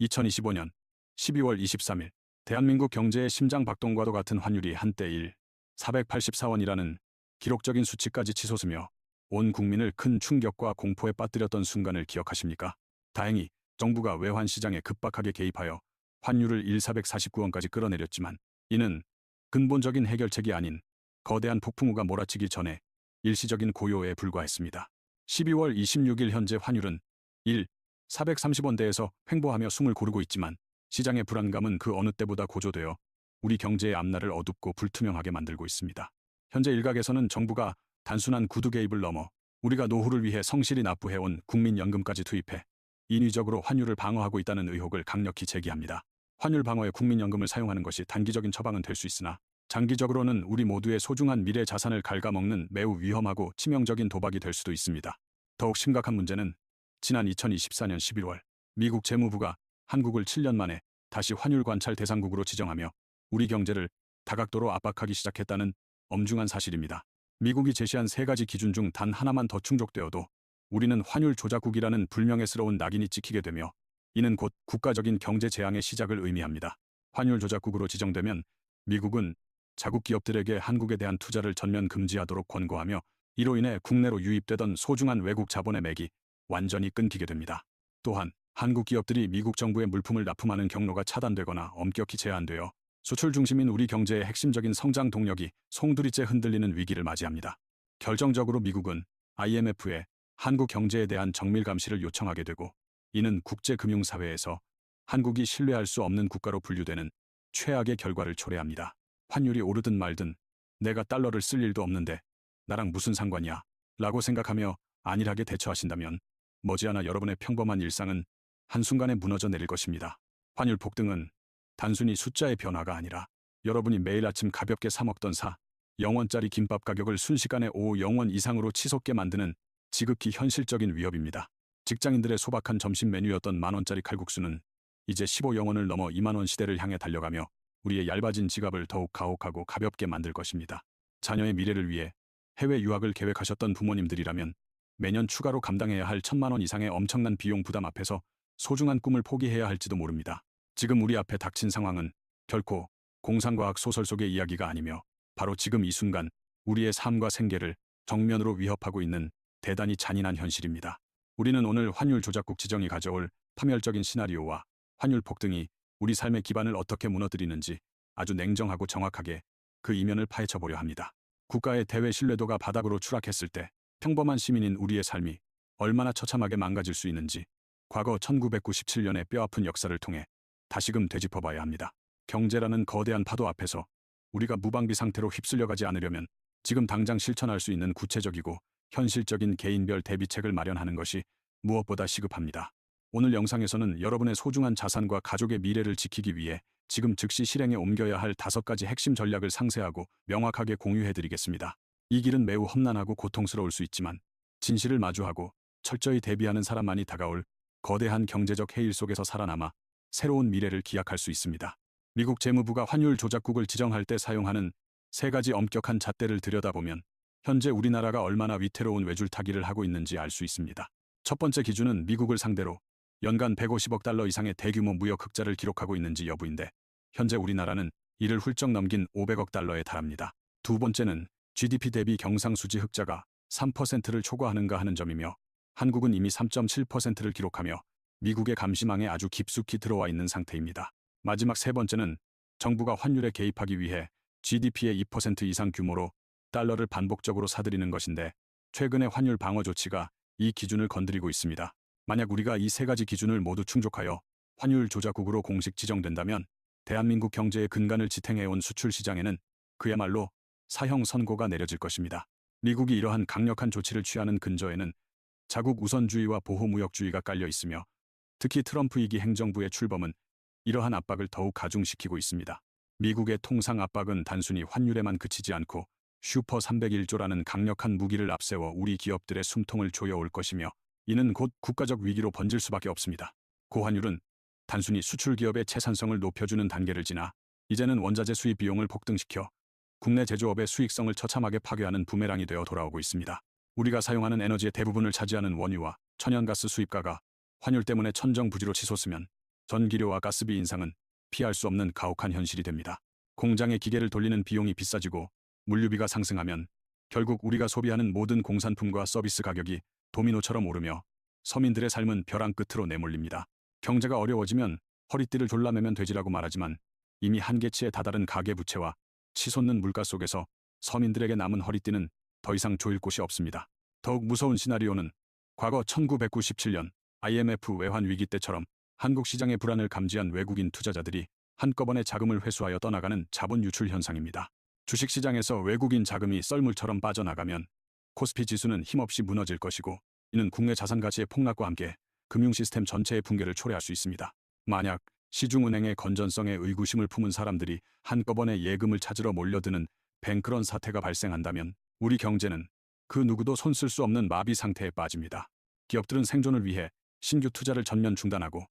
2025년 12월 23일 대한민국 경제의 심장박동과도 같은 환율이 한때 484원이라는 기록적인 수치까지 치솟으며 온 국민을 큰 충격과 공포에 빠뜨렸던 순간을 기억하십니까? 다행히 정부가 외환 시장에 급박하게 개입하여 환율을 449원까지 끌어내렸지만 이는 근본적인 해결책이 아닌 거대한 폭풍우가 몰아치기 전에 일시적인 고요에 불과했습니다. 12월 26일 현재 환율은 430원대에서 횡보하며 숨을 고르고 있지만 시장의 불안감은 그 어느 때보다 고조되어 우리 경제의 앞날을 어둡고 불투명하게 만들고 있습니다. 현재 일각에서는 정부가 단순한 구두 개입을 넘어 우리가 노후를 위해 성실히 납부해온 국민연금까지 투입해 인위적으로 환율을 방어하고 있다는 의혹을 강력히 제기합니다. 환율 방어에 국민연금을 사용하는 것이 단기적인 처방은 될 수 있으나 장기적으로는 우리 모두의 소중한 미래 자산을 갉아먹는 매우 위험하고 치명적인 도박이 될 수도 있습니다. 더욱 심각한 문제는 지난 2024년 11월 미국 재무부가 한국을 7년 만에 다시 환율 관찰 대상국으로 지정하며 우리 경제를 다각도로 압박하기 시작했다는 엄중한 사실입니다. 미국이 제시한 3가지 기준 중 단 하나만 더 충족되어도 우리는 환율 조작국이라는 불명예스러운 낙인이 찍히게 되며 이는 곧 국가적인 경제 재앙의 시작을 의미합니다. 환율 조작국으로 지정되면 미국은 자국 기업들에게 한국에 대한 투자를 전면 금지하도록 권고하며 이로 인해 국내로 유입되던 소중한 외국 자본의 맥이 완전히 끊기게 됩니다. 또한 한국 기업들이 미국 정부에 물품을 납품하는 경로가 차단되거나 엄격히 제한되어 수출 중심인 우리 경제의 핵심적인 성장 동력이 송두리째 흔들리는 위기를 맞이합니다. 결정적으로 미국은 IMF에 한국 경제에 대한 정밀 감시를 요청하게 되고 이는 국제금융사회에서 한국이 신뢰할 수 없는 국가로 분류되는 최악의 결과를 초래합니다. 환율이 오르든 말든 내가 달러를 쓸 일도 없는데 나랑 무슨 상관이야? 라고 생각하며 안일하게 대처하신다면 머지않아 여러분의 평범한 일상은 한순간에 무너져 내릴 것입니다. 환율 폭등은 단순히 숫자의 변화가 아니라 여러분이 매일 아침 가볍게 사 먹던 0원짜리 김밥 가격을 순식간에 0원 이상으로 치솟게 만드는 지극히 현실적인 위협입니다. 직장인들의 소박한 점심 메뉴였던 만원짜리 칼국수는 이제 15영원을 넘어 2만원 시대를 향해 달려가며 우리의 얇아진 지갑을 더욱 가혹하고 가볍게 만들 것입니다. 자녀의 미래를 위해 해외 유학을 계획하셨던 부모님들이라면 매년 추가로 감당해야 할 1,000만원 이상의 엄청난 비용 부담 앞에서 소중한 꿈을 포기해야 할지도 모릅니다. 지금 우리 앞에 닥친 상황은 결코 공상과학 소설 속의 이야기가 아니며 바로 지금 이 순간 우리의 삶과 생계를 정면으로 위협하고 있는 대단히 잔인한 현실입니다. 우리는 오늘 환율 조작국 지정이 가져올 파멸적인 시나리오와 환율 폭등이 우리 삶의 기반을 어떻게 무너뜨리는지 아주 냉정하고 정확하게 그 이면을 파헤쳐보려 합니다. 국가의 대외 신뢰도가 바닥으로 추락했을 때 평범한 시민인 우리의 삶이 얼마나 처참하게 망가질 수 있는지 과거 1997년의 뼈아픈 역사를 통해 다시금 되짚어봐야 합니다. 경제라는 거대한 파도 앞에서 우리가 무방비 상태로 휩쓸려가지 않으려면 지금 당장 실천할 수 있는 구체적이고 현실적인 개인별 대비책을 마련하는 것이 무엇보다 시급합니다. 오늘 영상에서는 여러분의 소중한 자산과 가족의 미래를 지키기 위해 지금 즉시 실행에 옮겨야 할 5가지 핵심 전략을 상세하고 명확하게 공유해드리겠습니다. 이 길은 매우 험난하고 고통스러울 수 있지만 진실을 마주하고 철저히 대비하는 사람만이 다가올 거대한 경제적 해일 속에서 살아남아 새로운 미래를 기약할 수 있습니다. 미국 재무부가 환율 조작국을 지정할 때 사용하는 3가지 엄격한 잣대를 들여다보면 현재 우리나라가 얼마나 위태로운 외줄타기를 하고 있는지 알 수 있습니다. 첫 번째 기준은 미국을 상대로 연간 150억 달러 이상의 대규모 무역 흑자를 기록하고 있는지 여부인데 현재 우리나라는 이를 훌쩍 넘긴 500억 달러에 달합니다. 두 번째는 GDP 대비 경상수지 흑자가 3%를 초과하는가 하는 점이며 한국은 이미 3.7%를 기록하며 미국의 감시망에 아주 깊숙이 들어와 있는 상태입니다. 마지막 세 번째는 정부가 환율에 개입하기 위해 GDP의 2% 이상 규모로 달러를 반복적으로 사들이는 것인데 최근의 환율 방어 조치가 이 기준을 건드리고 있습니다. 만약 우리가 이 3가지 기준을 모두 충족하여 환율 조작국으로 공식 지정된다면 대한민국 경제의 근간을 지탱해온 수출 시장에는 그야말로 사형 선고가 내려질 것입니다. 미국이 이러한 강력한 조치를 취하는 근저에는 자국 우선주의와 보호무역주의가 깔려 있으며 특히 트럼프 2기 행정부의 출범은 이러한 압박을 더욱 가중시키고 있습니다. 미국의 통상 압박은 단순히 환율에만 그치지 않고 슈퍼 301조라는 강력한 무기를 앞세워 우리 기업들의 숨통을 조여올 것이며 이는 곧 국가적 위기로 번질 수밖에 없습니다. 고환율은 단순히 수출 기업의 채산성을 높여주는 단계를 지나 이제는 원자재 수입 비용을 폭등시켜 국내 제조업의 수익성을 처참하게 파괴하는 부메랑이 되어 돌아오고 있습니다. 우리가 사용하는 에너지의 대부분을 차지하는 원유와 천연가스 수입가가 환율 때문에 천정부지로 치솟으면 전기료와 가스비 인상은 피할 수 없는 가혹한 현실이 됩니다. 공장의 기계를 돌리는 비용이 비싸지고 물류비가 상승하면 결국 우리가 소비하는 모든 공산품과 서비스 가격이 도미노처럼 오르며 서민들의 삶은 벼랑 끝으로 내몰립니다. 경제가 어려워지면 허리띠를 졸라매면 되지라고 말하지만 이미 한계치에 다다른 가계부채와 치솟는 물가 속에서 서민들에게 남은 허리띠는 더 이상 조일 곳이 없습니다. 더욱 무서운 시나리오는 과거 1997년 IMF 외환 위기 때처럼 한국 시장의 불안을 감지한 외국인 투자자들이 한꺼번에 자금을 회수하여 떠나가는 자본 유출 현상입니다. 주식시장에서 외국인 자금이 썰물처럼 빠져나가면 코스피 지수는 힘없이 무너질 것이고 이는 국내 자산 가치의 폭락과 함께 금융 시스템 전체의 붕괴를 초래할 수 있습니다. 만약 시중은행의 건전성에 의구심을 품은 사람들이 한꺼번에 예금을 찾으러 몰려드는 뱅크런 사태가 발생한다면 우리 경제는 그 누구도 손쓸 수 없는 마비 상태에 빠집니다. 기업들은 생존을 위해 신규 투자를 전면 중단하고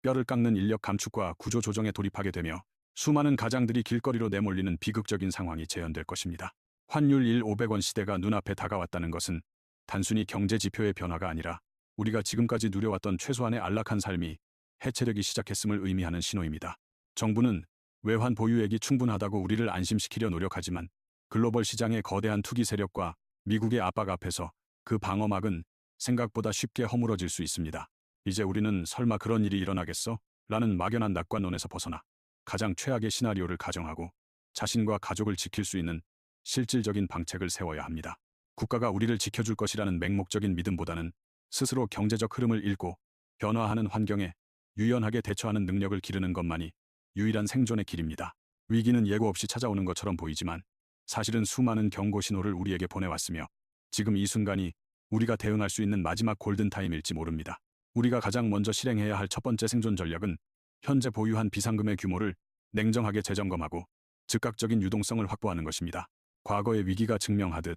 뼈를 깎는 인력 감축과 구조 조정에 돌입하게 되며 수많은 가장들이 길거리로 내몰리는 비극적인 상황이 재현될 것입니다. 환율 1,500원 시대가 눈앞에 다가왔다는 것은 단순히 경제 지표의 변화가 아니라 우리가 지금까지 누려왔던 최소한의 안락한 삶이 해체되기 시작했음을 의미하는 신호입니다. 정부는 외환 보유액이 충분하다고 우리를 안심시키려 노력하지만 글로벌 시장의 거대한 투기 세력과 미국의 압박 앞에서 그 방어막은 생각보다 쉽게 허물어질 수 있습니다. 이제 우리는 설마 그런 일이 일어나겠어? 라는 막연한 낙관론에서 벗어나 가장 최악의 시나리오를 가정하고 자신과 가족을 지킬 수 있는 실질적인 방책을 세워야 합니다. 국가가 우리를 지켜줄 것이라는 맹목적인 믿음보다는 스스로 경제적 흐름을 읽고 변화하는 환경에 유연하게 대처하는 능력을 기르는 것만이 유일한 생존의 길입니다. 위기는 예고 없이 찾아오는 것처럼 보이지만 사실은 수많은 경고 신호를 우리에게 보내왔으며 지금 이 순간이 우리가 대응할 수 있는 마지막 골든타임일지 모릅니다. 우리가 가장 먼저 실행해야 할 첫 번째 생존 전략은 현재 보유한 비상금의 규모를 냉정하게 재점검하고 즉각적인 유동성을 확보하는 것입니다. 과거의 위기가 증명하듯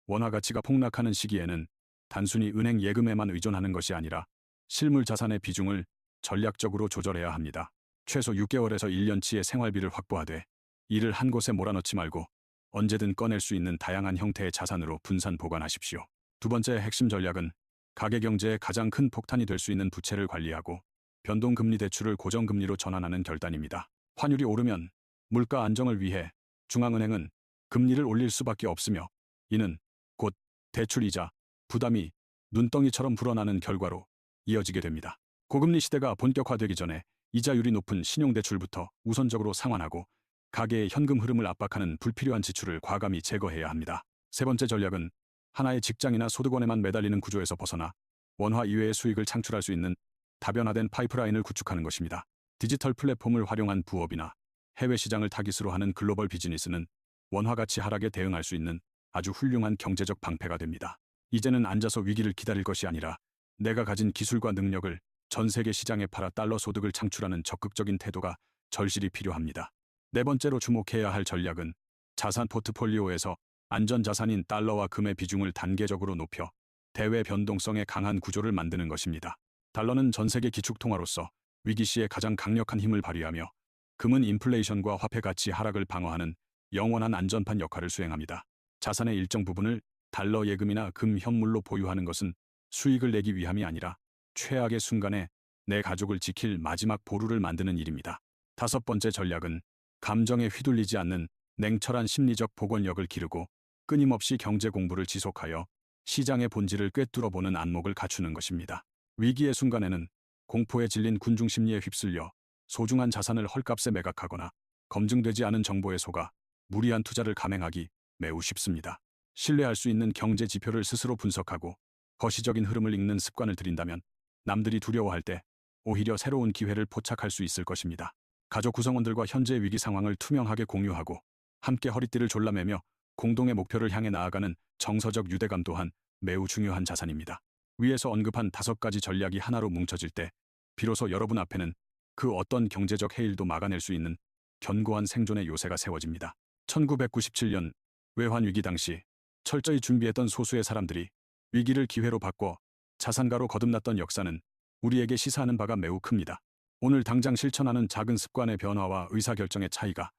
원화 가치가 폭락하는 시기에는 단순히 은행 예금에만 의존하는 것이 아니라 실물 자산의 비중을 전략적으로 조절해야 합니다. 최소 6개월에서 1년치의 생활비를 확보하되 이를 한 곳에 몰아넣지 말고 언제든 꺼낼 수 있는 다양한 형태의 자산으로 분산 보관하십시오. 두 번째 핵심 전략은 가계경제의 가장 큰 폭탄이 될 수 있는 부채를 관리하고 변동금리 대출을 고정금리로 전환하는 결단입니다. 환율이 오르면 물가 안정을 위해 중앙은행은 금리를 올릴 수밖에 없으며 이는 곧 대출이자 부담이 눈덩이처럼 불어나는 결과로 이어지게 됩니다. 고금리 시대가 본격화되기 전에 이자율이 높은 신용대출부터 우선적으로 상환하고 가계의 현금 흐름을 압박하는 불필요한 지출을 과감히 제거해야 합니다. 세 번째 전략은 하나의 직장이나 소득원에만 매달리는 구조에서 벗어나 원화 이외의 수익을 창출할 수 있는 다변화된 파이프라인을 구축하는 것입니다. 디지털 플랫폼을 활용한 부업이나 해외 시장을 타깃으로 하는 글로벌 비즈니스는 원화 가치 하락에 대응할 수 있는 아주 훌륭한 경제적 방패가 됩니다. 이제는 앉아서 위기를 기다릴 것이 아니라 내가 가진 기술과 능력을 전 세계 시장에 팔아 달러 소득을 창출하는 적극적인 태도가 절실히 필요합니다. 네 번째로 주목해야 할 전략은 자산 포트폴리오에서 안전자산인 달러와 금의 비중을 단계적으로 높여 대외 변동성에 강한 구조를 만드는 것입니다. 달러는 전 세계 기축통화로서 위기 시에 가장 강력한 힘을 발휘하며 금은 인플레이션과 화폐 가치 하락을 방어하는 영원한 안전판 역할을 수행합니다. 자산의 일정 부분을 달러 예금이나 금 현물로 보유하는 것은 수익을 내기 위함이 아니라 최악의 순간에 내 가족을 지킬 마지막 보루를 만드는 일입니다. 다섯 번째 전략은 감정에 휘둘리지 않는 냉철한 심리적 복원력을 기르고 끊임없이 경제 공부를 지속하여 시장의 본질을 꿰뚫어보는 안목을 갖추는 것입니다. 위기의 순간에는 공포에 질린 군중 심리에 휩쓸려 소중한 자산을 헐값에 매각하거나 검증되지 않은 정보에 속아 무리한 투자를 감행하기 매우 쉽습니다. 신뢰할 수 있는 경제 지표를 스스로 분석하고 거시적인 흐름을 읽는 습관을 들인다면 남들이 두려워할 때 오히려 새로운 기회를 포착할 수 있을 것입니다. 가족 구성원들과 현재의 위기 상황을 투명하게 공유하고 함께 허리띠를 졸라매며 공동의 목표를 향해 나아가는 정서적 유대감 또한 매우 중요한 자산입니다. 위에서 언급한 5가지 전략이 하나로 뭉쳐질 때 비로소 여러분 앞에는 그 어떤 경제적 해일도 막아낼 수 있는 견고한 생존의 요새가 세워집니다. 1997년 외환위기 당시 철저히 준비했던 소수의 사람들이 위기를 기회로 바꿔 자산가로 거듭났던 역사는 우리에게 시사하는 바가 매우 큽니다. 오늘 당장 실천하는 작은 습관의 변화와 의사결정의 차이가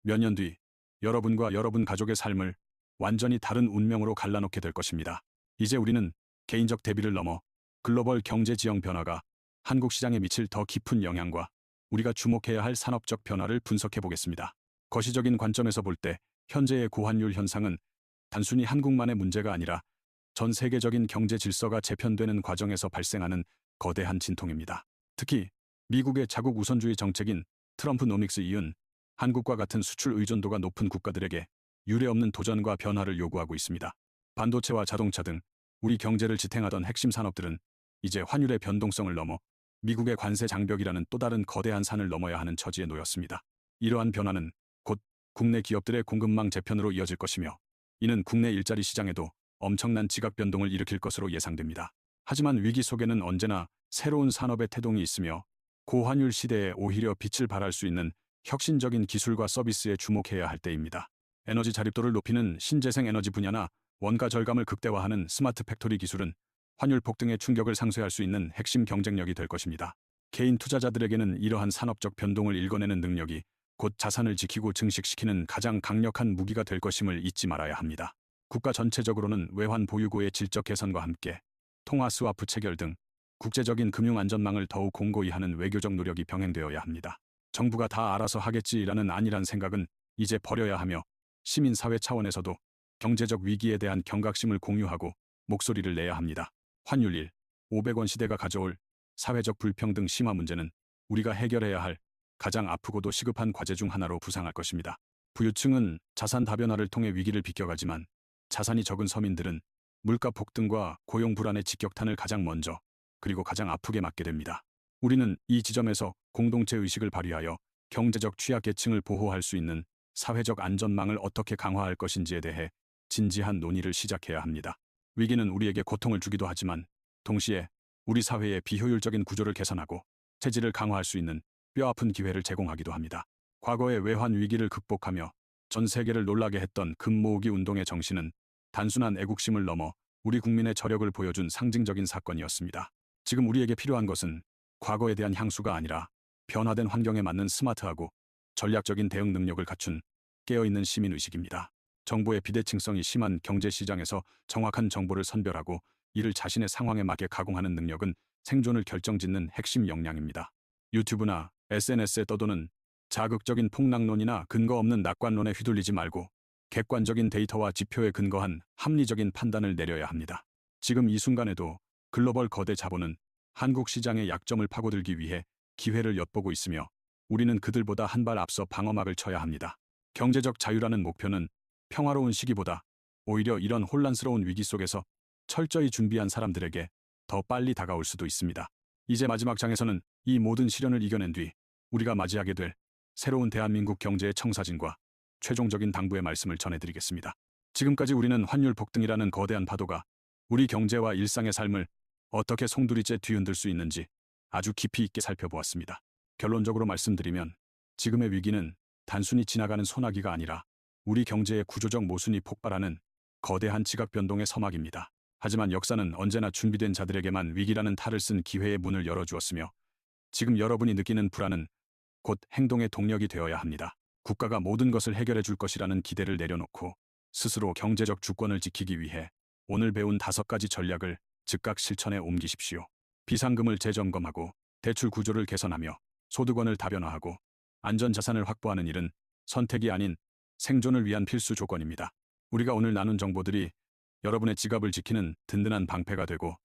몇 년 뒤 여러분과 여러분 가족의 삶을 완전히 다른 운명으로 갈라놓게 될 것입니다. 이제 우리는 개인적 대비를 넘어 글로벌 경제 지형 변화가 한국 시장에 미칠 더 깊은 영향과 우리가 주목해야 할 산업적 변화를 분석해 보겠습니다. 거시적인 관점에서 볼 때 현재의 고환율 현상은 단순히 한국만의 문제가 아니라 전 세계적인 경제 질서가 재편되는 과정에서 발생하는 거대한 진통입니다. 특히 미국의 자국 우선주의 정책인 트럼프 노믹스 이은 한국과 같은 수출 의존도가 높은 국가들에게 유례없는 도전과 변화를 요구하고 있습니다. 반도체와 자동차 등 우리 경제를 지탱하던 핵심 산업들은 이제 환율의 변동성을 넘어 미국의 관세 장벽이라는 또 다른 거대한 산을 넘어야 하는 처지에 놓였습니다. 이러한 변화는 곧 국내 기업들의 공급망 재편으로 이어질 것이며 이는 국내 일자리 시장에도 엄청난 지각 변동을 일으킬 것으로 예상됩니다. 하지만 위기 속에는 언제나 새로운 산업의 태동이 있으며 고환율 시대에 오히려 빛을 발할 수 있는 혁신적인 기술과 서비스에 주목해야 할 때입니다. 에너지 자립도를 높이는 신재생 에너지 분야나 원가 절감을 극대화하는 스마트 팩토리 기술은 환율 폭등의 충격을 상쇄할 수 있는 핵심 경쟁력이 될 것입니다. 개인 투자자들에게는 이러한 산업적 변동을 읽어내는 능력이 곧 자산을 지키고 증식시키는 가장 강력한 무기가 될 것임을 잊지 말아야 합니다. 국가 전체적으로는 외환 보유고의 질적 개선과 함께 통화 스와프 체결 등 국제적인 금융 안전망을 더욱 공고히 하는 외교적 노력이 병행되어야 합니다. 정부가 다 알아서 하겠지라는 안일한 생각은 이제 버려야 하며 시민사회 차원에서도 경제적 위기에 대한 경각심을 공유하고 목소리를 내야 합니다. 환율 1, 500원 시대가 가져올 사회적 불평등 심화 문제는 우리가 해결해야 할 가장 아프고도 시급한 과제 중 하나로 부상할 것입니다. 부유층은 자산 다변화를 통해 위기를 비껴가지만 자산이 적은 서민들은 물가 폭등과 고용 불안의 직격탄을 가장 먼저 그리고 가장 아프게 맞게 됩니다. 우리는 이 지점에서 공동체 의식을 발휘하여 경제적 취약계층을 보호할 수 있는 사회적 안전망을 어떻게 강화할 것인지에 대해 진지한 논의를 시작해야 합니다. 위기는 우리에게 고통을 주기도 하지만 동시에 우리 사회의 비효율적인 구조를 개선하고 체질을 강화할 수 있는 뼈아픈 기회를 제공하기도 합니다. 과거의 외환 위기를 극복하며 전 세계를 놀라게 했던 금 모으기 운동의 정신은 단순한 애국심을 넘어 우리 국민의 저력을 보여준 상징적인 사건이었습니다. 지금 우리에게 필요한 것은 과거에 대한 향수가 아니라 변화된 환경에 맞는 스마트하고 전략적인 대응 능력을 갖춘 깨어있는 시민의식입니다. 정보의 비대칭성이 심한 경제시장에서 정확한 정보를 선별하고 이를 자신의 상황에 맞게 가공하는 능력은 생존을 결정짓는 핵심 역량입니다. 유튜브나 SNS에 떠도는 자극적인 폭락론이나 근거 없는 낙관론에 휘둘리지 말고 객관적인 데이터와 지표에 근거한 합리적인 판단을 내려야 합니다. 지금 이 순간에도 글로벌 거대 자본은 한국 시장의 약점을 파고들기 위해 기회를 엿보고 있으며 우리는 그들보다 한 발 앞서 방어막을 쳐야 합니다. 경제적 자유라는 목표는 평화로운 시기보다 오히려 이런 혼란스러운 위기 속에서 철저히 준비한 사람들에게 더 빨리 다가올 수도 있습니다. 이제 마지막 장에서는 이 모든 시련을 이겨낸 뒤 우리가 맞이하게 될 새로운 대한민국 경제의 청사진과 최종적인 당부의 말씀을 전해드리겠습니다. 지금까지 우리는 환율 폭등이라는 거대한 파도가 우리 경제와 일상의 삶을 어떻게 송두리째 뒤흔들 수 있는지 아주 깊이 있게 살펴보았습니다. 결론적으로 말씀드리면 지금의 위기는 단순히 지나가는 소나기가 아니라 우리 경제의 구조적 모순이 폭발하는 거대한 지각 변동의 서막입니다. 하지만 역사는 언제나 준비된 자들에게만 위기라는 탈을 쓴 기회의 문을 열어주었으며 지금 여러분이 느끼는 불안은 곧 행동의 동력이 되어야 합니다. 국가가 모든 것을 해결해 줄 것이라는 기대를 내려놓고 스스로 경제적 주권을 지키기 위해 오늘 배운 5가지 전략을 즉각 실천에 옮기십시오. 비상금을 재점검하고 대출 구조를 개선하며 소득원을 다변화하고 안전자산을 확보하는 일은 선택이 아닌 생존을 위한 필수 조건입니다. 우리가 오늘 나눈 정보들이 여러분의 지갑을 지키는 든든한 방패가 되고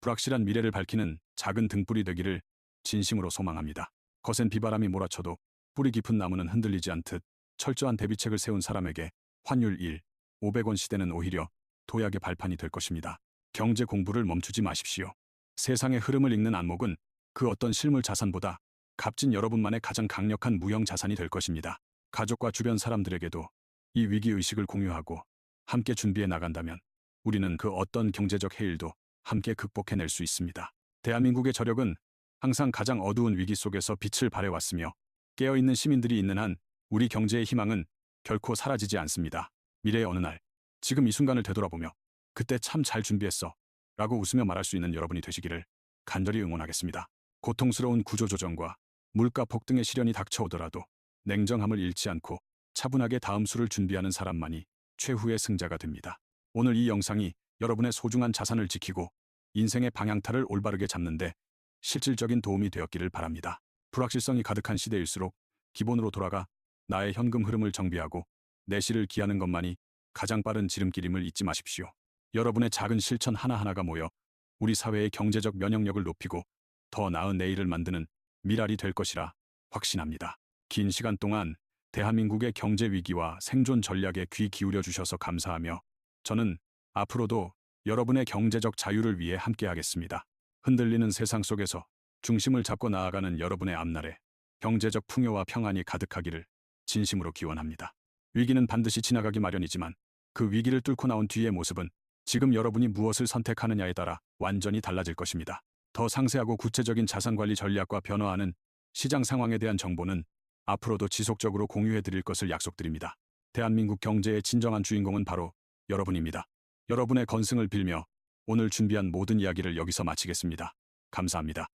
불확실한 미래를 밝히는 작은 등불이 되기를 진심으로 소망합니다. 거센 비바람이 몰아쳐도 뿌리 깊은 나무는 흔들리지 않듯 철저한 대비책을 세운 사람에게 환율 1, 500원 시대는 오히려 도약의 발판이 될 것입니다. 경제 공부를 멈추지 마십시오. 세상의 흐름을 읽는 안목은 그 어떤 실물 자산보다 값진 여러분만의 가장 강력한 무형 자산이 될 것입니다. 가족과 주변 사람들에게도 이 위기의식을 공유하고 함께 준비해 나간다면 우리는 그 어떤 경제적 해일도 함께 극복해낼 수 있습니다. 대한민국의 저력은 항상 가장 어두운 위기 속에서 빛을 발해왔으며 깨어있는 시민들이 있는 한 우리 경제의 희망은 결코 사라지지 않습니다. 미래의 어느 날 지금 이 순간을 되돌아보며 그때 참 잘 준비했어 라고 웃으며 말할 수 있는 여러분이 되시기를 간절히 응원하겠습니다. 고통스러운 구조조정과 물가 폭등의 시련이 닥쳐오더라도 냉정함을 잃지 않고 차분하게 다음 수를 준비하는 사람만이 최후의 승자가 됩니다. 오늘 이 영상이 여러분의 소중한 자산을 지키고 인생의 방향타를 올바르게 잡는데 실질적인 도움이 되었기를 바랍니다. 불확실성이 가득한 시대일수록 기본으로 돌아가 나의 현금 흐름을 정비하고 내실을 기하는 것만이 가장 빠른 지름길임을 잊지 마십시오. 여러분의 작은 실천 하나하나가 모여 우리 사회의 경제적 면역력을 높이고 더 나은 내일을 만드는 미랄이 될 것이라 확신합니다. 긴 시간 동안 대한민국의 경제 위기와 생존 전략에 귀 기울여 주셔서 감사하며 저는 앞으로도 여러분의 경제적 자유를 위해 함께하겠습니다. 흔들리는 세상 속에서 중심을 잡고 나아가는 여러분의 앞날에 경제적 풍요와 평안이 가득하기를 진심으로 기원합니다. 위기는 반드시 지나가기 마련이지만 그 위기를 뚫고 나온 뒤의 모습은 지금 여러분이 무엇을 선택하느냐에 따라 완전히 달라질 것입니다. 더 상세하고 구체적인 자산관리 전략과 변화하는 시장 상황에 대한 정보는 앞으로도 지속적으로 공유해 드릴 것을 약속드립니다. 대한민국 경제의 진정한 주인공은 바로 여러분입니다. 여러분의 건승을 빌며 오늘 준비한 모든 이야기를 여기서 마치겠습니다. 감사합니다.